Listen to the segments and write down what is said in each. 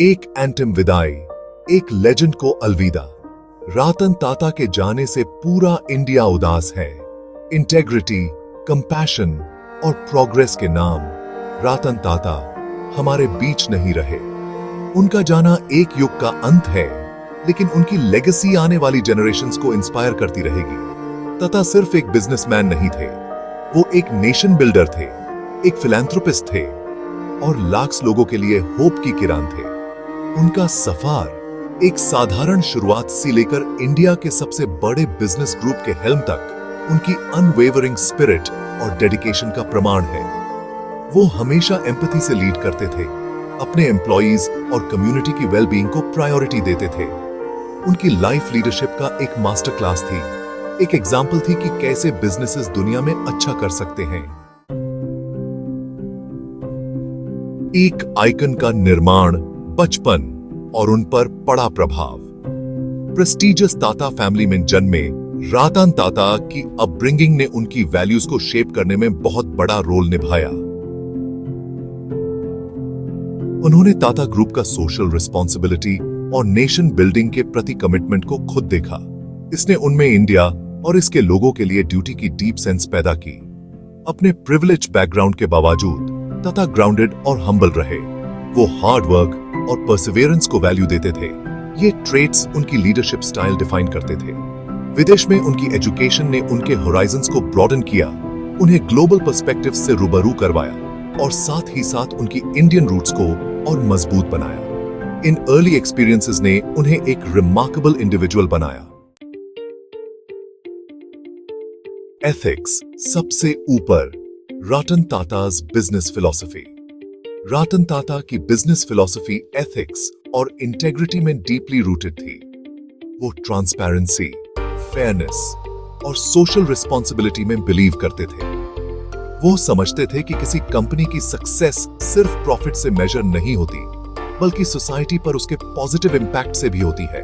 एक एंटम विदाई, एक लेजेंड को अलविदा। रतन टाटा के जाने से पूरा इंडिया उदास है। इंटेग्रिटी, कंपैशन और प्रोग्रेस के नाम रतन टाटा हमारे बीच नहीं रहे। उनका जाना एक युग का अंत है, लेकिन उनकी लेगेसी आने वाली जनरेशंस को इंस्पायर करती रहेगी। टाटा सिर्फ एक बिजनेसमैन नहीं थे, वो एक नेशन बिल्डर थे, एक फिलैंथ्रोपिस्ट थे और लाख लोगों के लिए होप की किरण थे। उनका सफर एक साधारण शुरुआत से लेकर इंडिया के सबसे बड़े बिजनेस ग्रुप के हेल्म तक उनकी अनवेवरिंग स्पिरिट और डेडिकेशन का प्रमाण है। वो हमेशा एम्पैथी से लीड करते थे, अपने एम्प्लॉइज और कम्युनिटी की वेलबीइंग को प्रायोरिटी देते थे। उनकी लाइफ लीडरशिप का एक मास्टर क्लास थी, एक एग्जाम्पल थी कि कैसे बिजनेसेस दुनिया में अच्छा कर सकते हैं। एक आइकन का निर्माण, बचपन और उन पर पड़ा प्रभाव। प्रेस्टीजियस टाटा फैमिली में जन्मे रतन टाटा की अपब्रिंगिंग ने उनकी वैल्यूज को शेप करने में बहुत बड़ा रोल निभाया। उन्होंने टाटा ग्रुप का सोशल रिस्पॉन्सिबिलिटी और नेशन बिल्डिंग के प्रति कमिटमेंट को खुद देखा। इसने उनमें इंडिया और इसके लोगों के लिए ड्यूटी की डीप सेंस पैदा की। अपने प्रिविलेज बैकग्राउंड के बावजूद टाटा ग्राउंडेड और हम्बल रहे। वो हार्ड वर्क और परसिवियरेंस को वैल्यू देते थे। ये ट्रेट्स उनकी लीडरशिप स्टाइल डिफाइन करते थे। विदेश में उनकी एजुकेशन ने उनके होराइजन्स को ब्रॉडन किया, उन्हें ग्लोबल पर्सपेक्टिव से रूबरू करवाया और साथ ही साथ उनकी इंडियन रूट्स को और मजबूत बनाया। इन अर्ली एक्सपीरियंसेस ने उन्हें एक रिमार्केबल इंडिविजुअल बनाया। एथिक्स सबसे ऊपर, रतन टाटा's बिजनेस फिलॉसफी। रतन टाटा की बिजनेस फिलॉसफी एथिक्स और इंटेग्रिटी में डीपली रूटेड थी। वो ट्रांसपेरेंसी, फेयरनेस और सोशल रिस्पॉन्सिबिलिटी में बिलीव करते थे। वो समझते थे कि किसी कंपनी की सक्सेस सिर्फ प्रॉफिट से मेजर नहीं होती, बल्कि सोसाइटी पर उसके पॉजिटिव इंपैक्ट से भी होती है।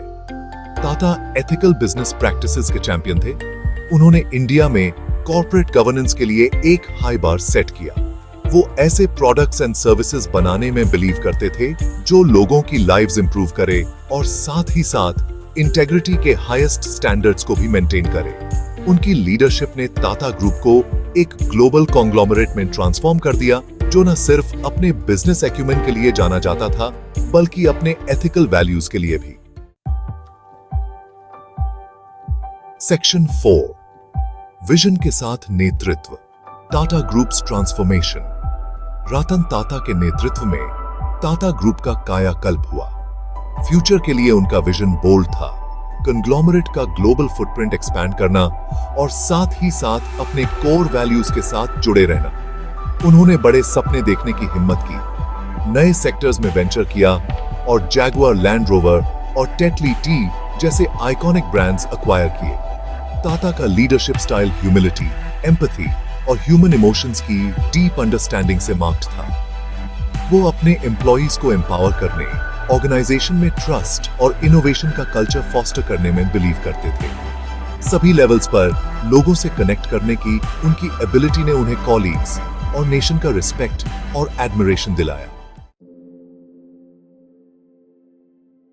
टाटा एथिकल बिजनेस प्रैक्टिसेस के चैंपियन थे। उन्होंने इंडिया में कॉर्पोरेट गवर्नेंस के लिए एक हाई बार सेट किया। वो ऐसे प्रोडक्ट्स एंड सर्विसेज बनाने में बिलीव करते थे जो लोगों की लाइव्स इंप्रूव करे और साथ ही साथ इंटेग्रिटी के हाईएस्ट स्टैंडर्ड्स को भी मेंटेन करे। उनकी लीडरशिप ने टाटा ग्रुप को एक ग्लोबल कॉन्ग्लोमरेट में ट्रांसफॉर्म कर दिया, जो न सिर्फ अपने बिजनेस एक्यूमेन के लिए जाना जाता था, बल्कि अपने एथिकल वैल्यूज के लिए भी। सेक्शन 4, विजन के साथ नेतृत्व, टाटा ग्रुप्स ट्रांसफॉर्मेशन। रतन टाटा के नेतृत्व में टाटा ग्रुप का कायाकल्प हुआ। फ्यूचर के लिए उनका विजन बोल्ड था, कंग्लोमरेट का ग्लोबल फुटप्रिंट एक्सपैंड करना और साथ ही साथ अपने कोर वैल्यूज के साथ जुड़े रहना। उन्होंने बड़े सपने देखने की हिम्मत की, नए सेक्टर्स में वेंचर किया और जैगुआर लैंड रोवर और टेटली टी जैसे आइकॉनिक ब्रांड्स अक्वायर किए। टाटा का लीडरशिप स्टाइल ह्यूमिलिटी, एम्पैथी और ह्यूमन इमोशंस की डीप अंडरस्टैंडिंग से मार्क्ड था। वो अपने एम्प्लॉइज को एम्पावर करने, ऑर्गेनाइजेशन में ट्रस्ट और इनोवेशन का कल्चर फॉस्टर करने में बिलीव करते थे। सभी लेवल्स पर लोगों से कनेक्ट करने की उनकी एबिलिटी ने उन्हें कॉलीग्स और नेशन का रिस्पेक्ट और एडमिरेशन दिलाया।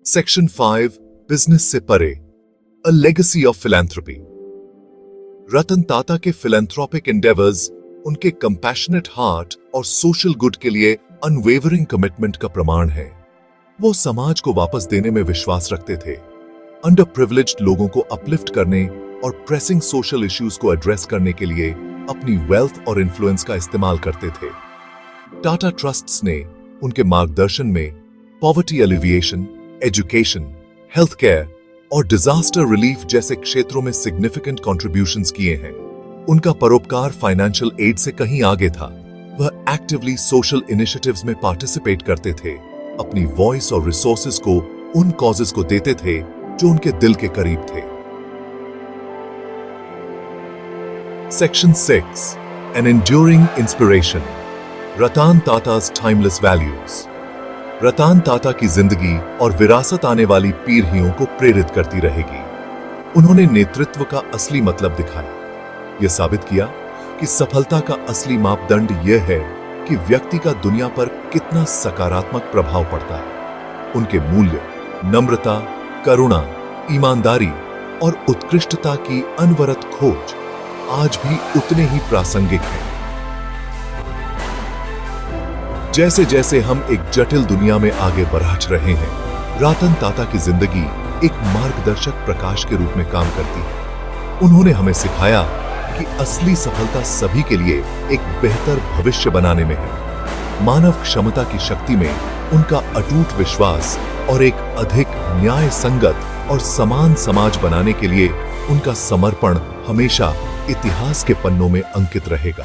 सेक्शन 5, बिजनेस से परे, a legacy of philanthropy. Ratan Tata के फिलैंथ्रोपिक एंडेवर्स उनके कंपैशनेट हार्ट और सोशल गुड के लिए अनवेवरिंग कमिटमेंट का प्रमाण है। वो समाज को वापस देने में विश्वास रखते थे, अंडर प्रिविलेज्ड लोगों को अपलिफ्ट करने और प्रेसिंग सोशल इश्यूज को एड्रेस करने के लिए अपनी वेल्थ और इन्फ्लुएंस का इस्तेमाल करते थे। टाटा ट्रस्ट्स ने उनके मार्गदर्शन में poverty alleviation, education, health care और डिजास्टर रिलीफ जैसे क्षेत्रों में सिग्निफिकेंट कंट्रीब्यूशंस किए हैं। उनका परोपकार फाइनेंशियल एड से कहीं आगे था। वह एक्टिवली सोशल इनिशिएटिव्स में पार्टिसिपेट करते थे, अपनी वॉइस और रिसोर्सेज को उन कॉजेस को देते थे जो उनके दिल के करीब थे। सेक्शन 6, एन एंड्यूरिंग इंस्पिरेशन, रतन टाटा's टाइमलेस वैल्यूज। रतन टाटा की जिंदगी और विरासत आने वाली पीढ़ियों को प्रेरित करती रहेगी। उन्होंने नेतृत्व का असली मतलब दिखाया, यह साबित किया कि सफलता का असली मापदंड यह है कि व्यक्ति का दुनिया पर कितना सकारात्मक प्रभाव पड़ता है। उनके मूल्य नम्रता, करुणा, ईमानदारी और उत्कृष्टता की अनवरत खोज आज भी उतने ही प्रासंगिक हैं। जैसे जैसे हम एक जटिल दुनिया में आगे बढ़ रहे हैं, रतन टाटा की जिंदगी एक मार्गदर्शक प्रकाश के रूप में काम करती है। उन्होंने हमें सिखाया कि असली सफलता सभी के लिए एक बेहतर भविष्य बनाने में है। मानव क्षमता की शक्ति में उनका अटूट विश्वास और एक अधिक न्याय संगत और समान समाज बनाने के लिए उनका समर्पण हमेशा इतिहास के पन्नों में अंकित रहेगा।